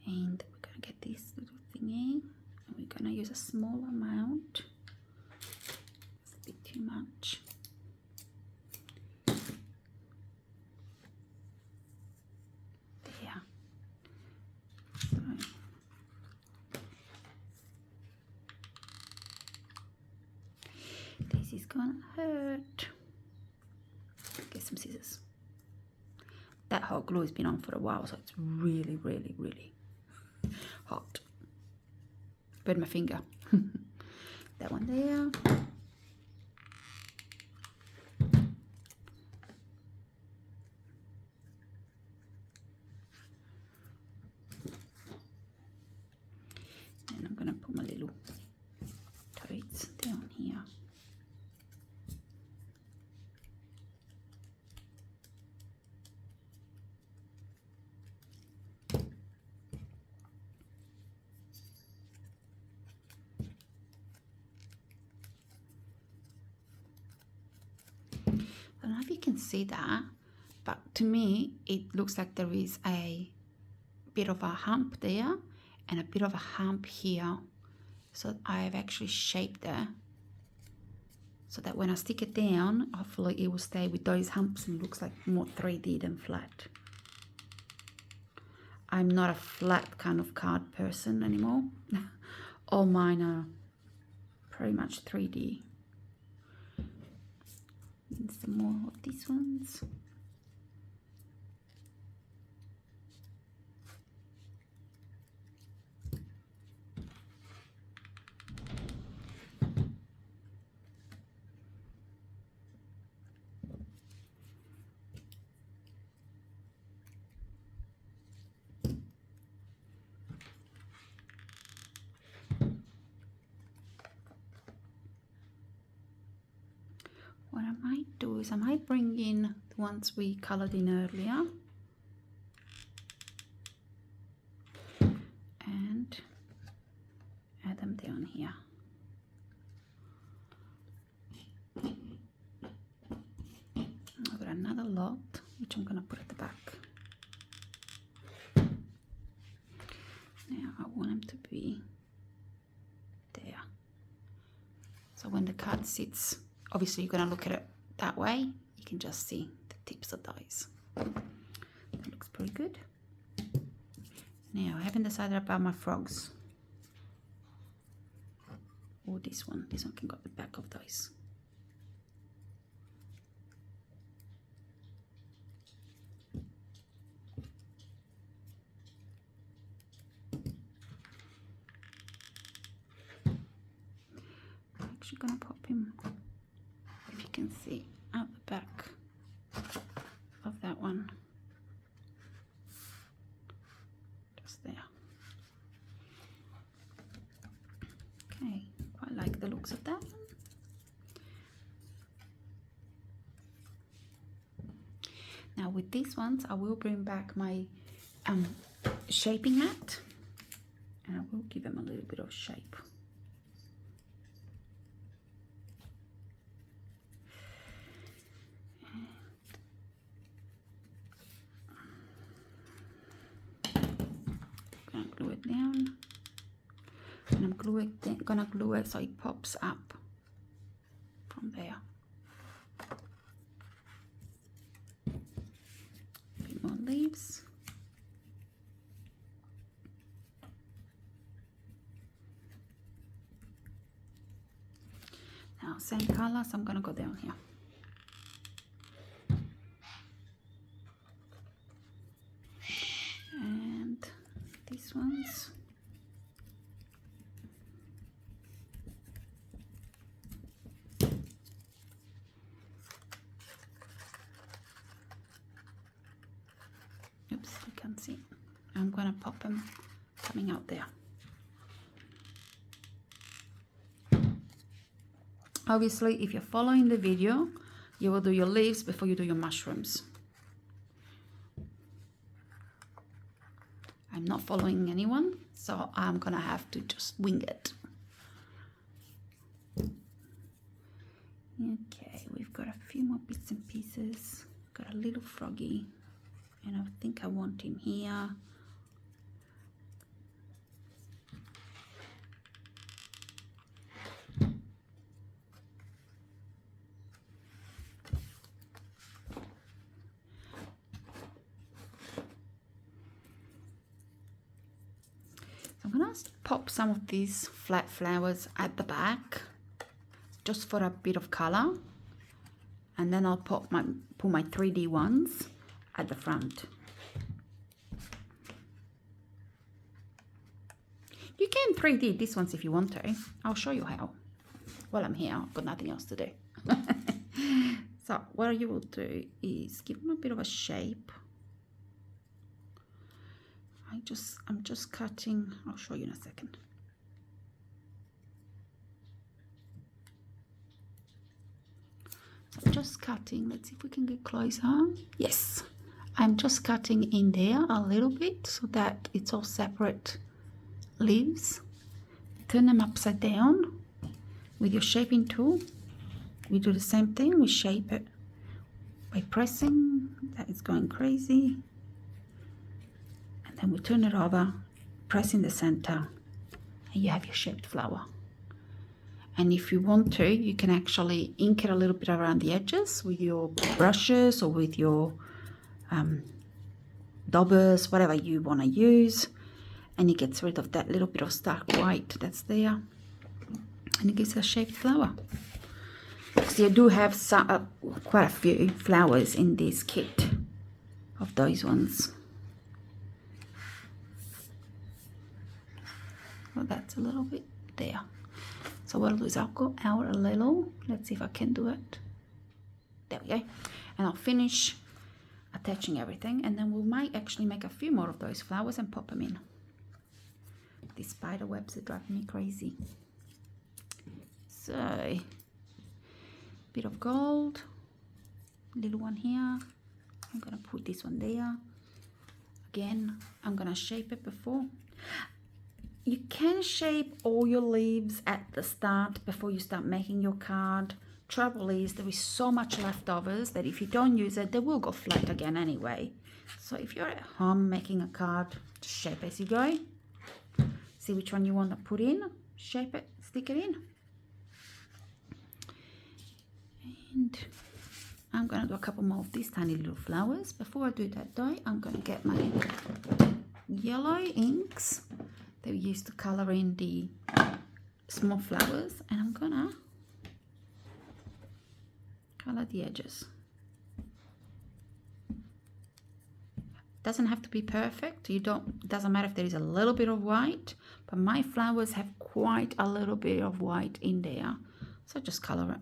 And we're gonna get this little thingy and we're gonna use a small amount. It's a bit too much. There. So this is gonna hurt. Get some scissors. That hot glue has been on for a while, so it's really, really, really hot. Burn my finger. That one there. And I'm gonna put my little toads down here. I don't know if you can see that, but to me it looks like there is a bit of a hump there and a bit of a hump here. So I've actually shaped it so that when I stick it down, hopefully it will stay with those humps and it looks like more 3D than flat. I'm not a flat kind of card person anymore. All mine are pretty much 3D. And some more of these ones. What I might do is I might bring in the ones we colored in earlier and add them down here. I've got another lot which I'm going to put at the back. Now I want them to be there. So when the card sits, obviously you're going to look at it that way. You can just see the tips of those. That looks pretty good. Now I haven't decided about my frogs. Or this one. This one can go at the back of those. I'm actually going to pop him, if you can see, out the back of that one. Just there. Okay, quite like the looks of that one. Now with these ones, I will bring back my shaping mat and I will give them a little bit of shape. I'm gonna glue it down, and I'm gonna glue it so it pops up from there. A bit more leaves. same color, so I'm gonna go down here. And these ones. Oops, you can't see. I'm gonna pop them coming out there. Obviously, if you're following the video, you will do your leaves before you do your mushrooms. I'm not following anyone, so I'm gonna have to just wing it. Okay, we've got a few more bits and pieces. Got a little froggy, and I think I want him here. I'm gonna pop some of these flat flowers at the back just for a bit of color, and then I'll put my 3D ones at the front. You can 3D these ones if you want to. I'll show you how. While I'm here, I've got nothing else to do. So what you will do is give them a bit of a shape. I'm just cutting. I'll show you in a second. So I'm just cutting. Let's see if we can get closer. Yes, I'm just cutting in there a little bit so that it's all separate leaves. Turn them upside down with your shaping tool. We do the same thing. We shape it by pressing. That is going crazy. And we turn it over, press in the center, and you have your shaped flower. And if you want to, you can actually ink it a little bit around the edges with your brushes or with your daubers, whatever you want to use, and it gets rid of that little bit of stark white that's there, and it gives a shaped flower. So you do have quite a few flowers in this kit of those ones. Well, that's a little bit there. So what I'll do is I'll go out a little. Let's see if I can do it. There we go. And I'll finish attaching everything, and then we might actually make a few more of those flowers and pop them in. These spider webs are driving me crazy. So, bit of gold, little one here. I'm gonna put this one there. Again, I'm gonna shape it before. You can shape all your leaves at the start before you start making your card. Trouble is there is so much leftovers that if you don't use it, they will go flat again anyway. So if you're at home making a card, just shape as you go. See which one you want to put in, shape it, stick it in. And I'm going to do a couple more of these tiny little flowers. Before I do that though, I'm going to get my yellow inks that we used to color in the small flowers, and I'm gonna color the edges. Doesn't have to be perfect. It doesn't matter if there is a little bit of white, but my flowers have quite a little bit of white in there, so just color it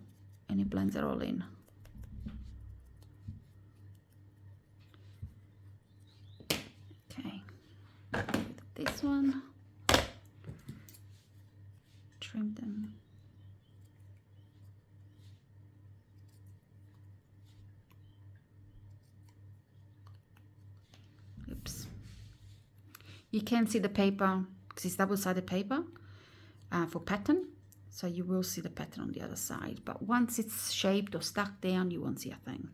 and it blends it all in. Okay, this one. Trim them. Oops. You can see the paper because it's double-sided paper for pattern, so you will see the pattern on the other side, but once it's shaped or stuck down, you won't see a thing.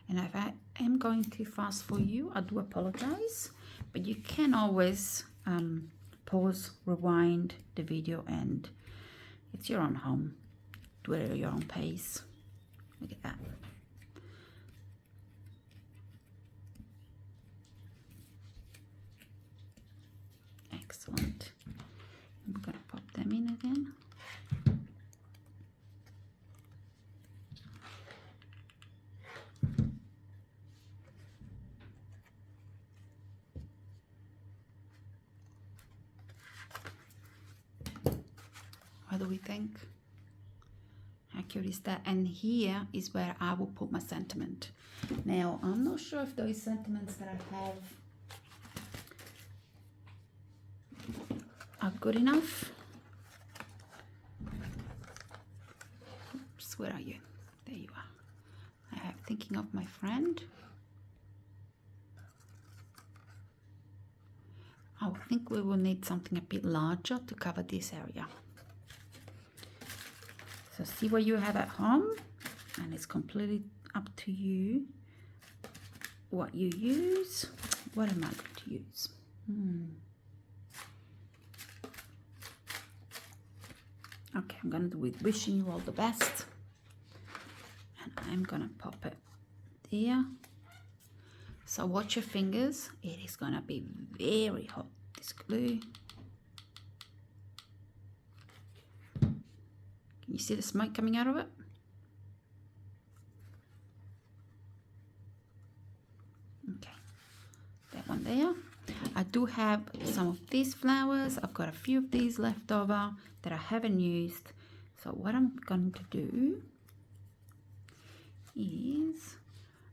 And if I am going too fast for you, I do apologize, but you can always pause, rewind the video, and it's your own home. Do it at your own pace. Look at that. Excellent. I'm going to pop them in again. What do we think? How cute is that? And here is where I will put my sentiment. Now, I'm not sure if those sentiments that I have are good enough. Oops, where are you? There you are. I have Thinking of My Friend. I think we will need something a bit larger to cover this area. So see what you have at home, and it's completely up to you what you use. What am I going to use? Okay, I'm going to do it wishing you all the best. And I'm going to pop it there. So watch your fingers. It is going to be very hot, this glue. You see the smoke coming out of it? Okay, that one there. I do have some of these flowers. I've got a few of these left over that I haven't used. So what I'm going to do is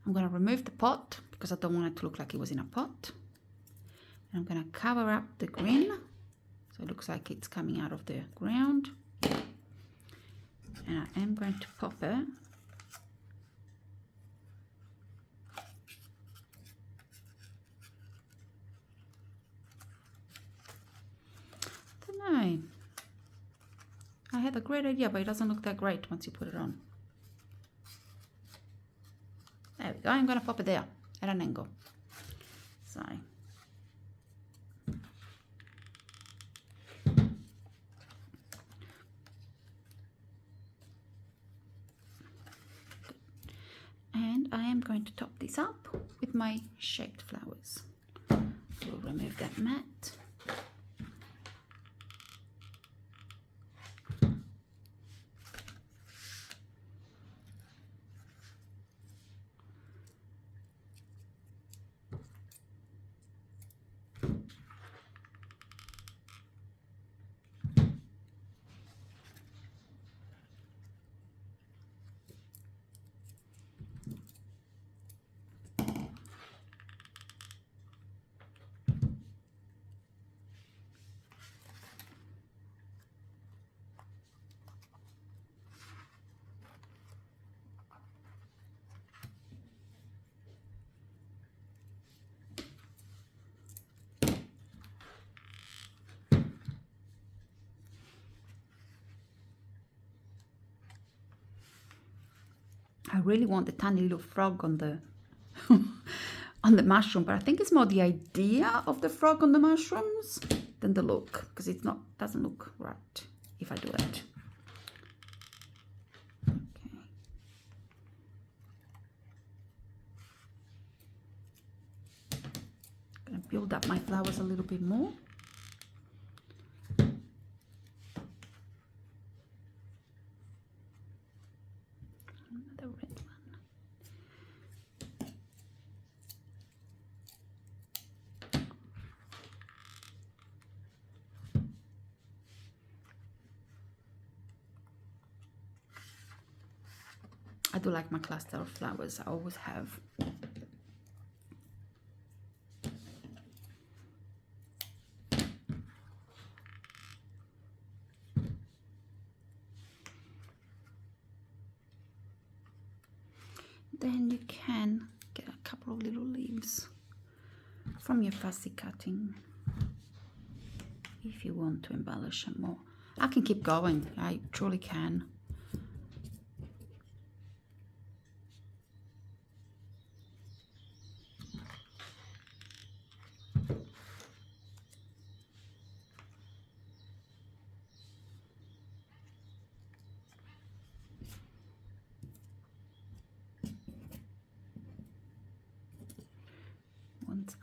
I'm going to remove the pot because I don't want it to look like it was in a pot. And I'm going to cover up the green so it looks like it's coming out of the ground. And I am going to pop it I don't know. I had a great idea, but it doesn't look that great once you put it on. There we go. I'm going to pop it there at an angle. So and I am going to top this up with my shaped flowers. We'll remove that mat. I really want the tiny little frog on the on the mushroom, but I think it's more the idea of the frog on the mushrooms than the look, because it's not doesn't look right if I do it. Okay. Gonna build up my flowers a little bit more. Another red one. I do like my cluster of flowers. I always have. Then you can get a couple of little leaves from your fussy cutting if you want to embellish them more. I can keep going. I truly can.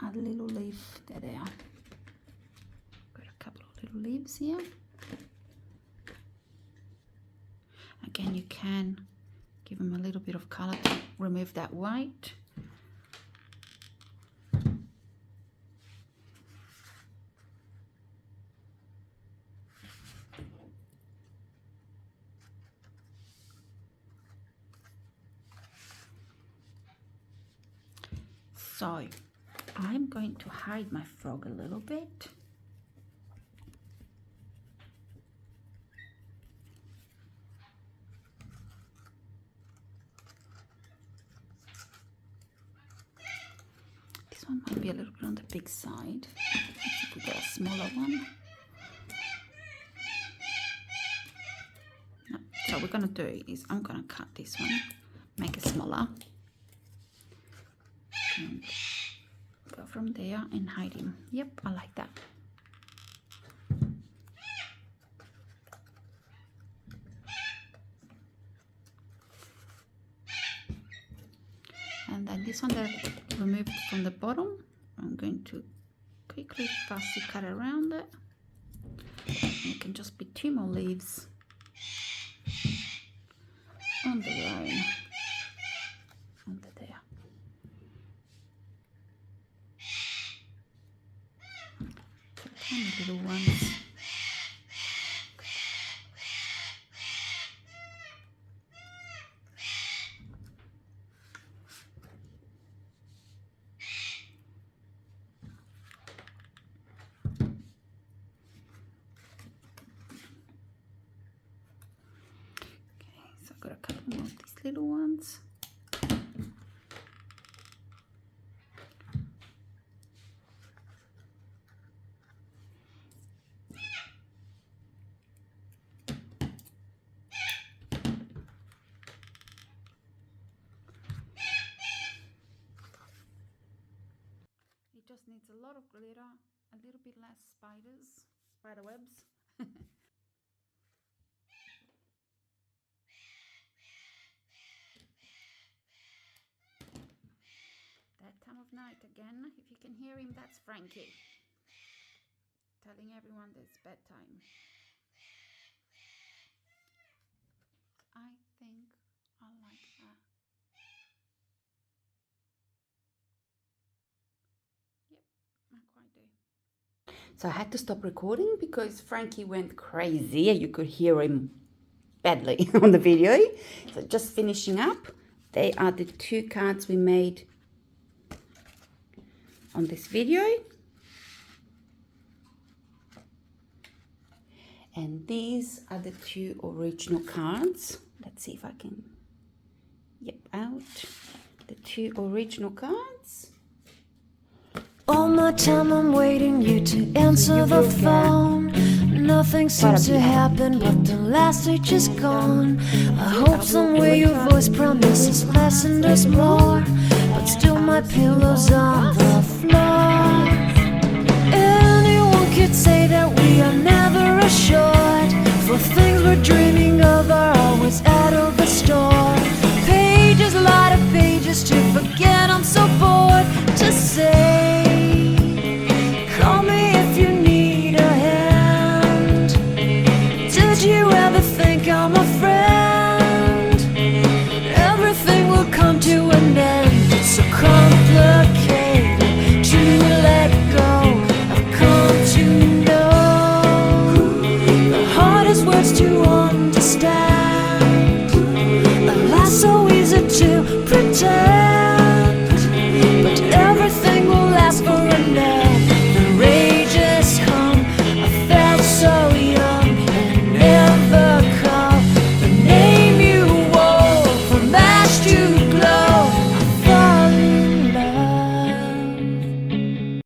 Add a little leaf. There they are. Got little leaves here. Again, you can give them a little bit of color to remove that white. So I'm going to hide my frog a little bit. This one might be a little bit on the big side. Let's see if we get a smaller one. No. So what we're going to do is I'm going to cut this one, make it smaller. And go from there and hide him. Yep, I like that. And then this one that I removed from the bottom, I'm going to quickly fussy cut around it. And it can just be 2 more leaves on the own under there. Tiny little ones. Okay, so I've got a couple more of these little ones. It just needs a lot of glitter, a little bit less spider webs. That time of night again. If you can hear him, that's Frankie telling everyone that it's bedtime. I think I like that. Yep, I quite do. So I had to stop recording because Frankie went crazy. You could hear him badly on the video. So just finishing up, they are the 2 cards we made on this video. And these are the 2 original cards. Let's see if I can, yep, out. The 2 original cards. All my time I'm waiting you to answer the phone. Nothing seems to happen, but the last stage is gone. I hope somewhere your voice promises less and does more, but still my pillow's on the floor. Anyone could say that we are never assured, for things we're dreaming of are always out of the store. Pages, a lot of pages to forget, I'm so bored to say. Call me if you need a hand. Did you ever think I'm a friend? Everything will come to an end. It's so complicated to let go. I've come to know the hardest words to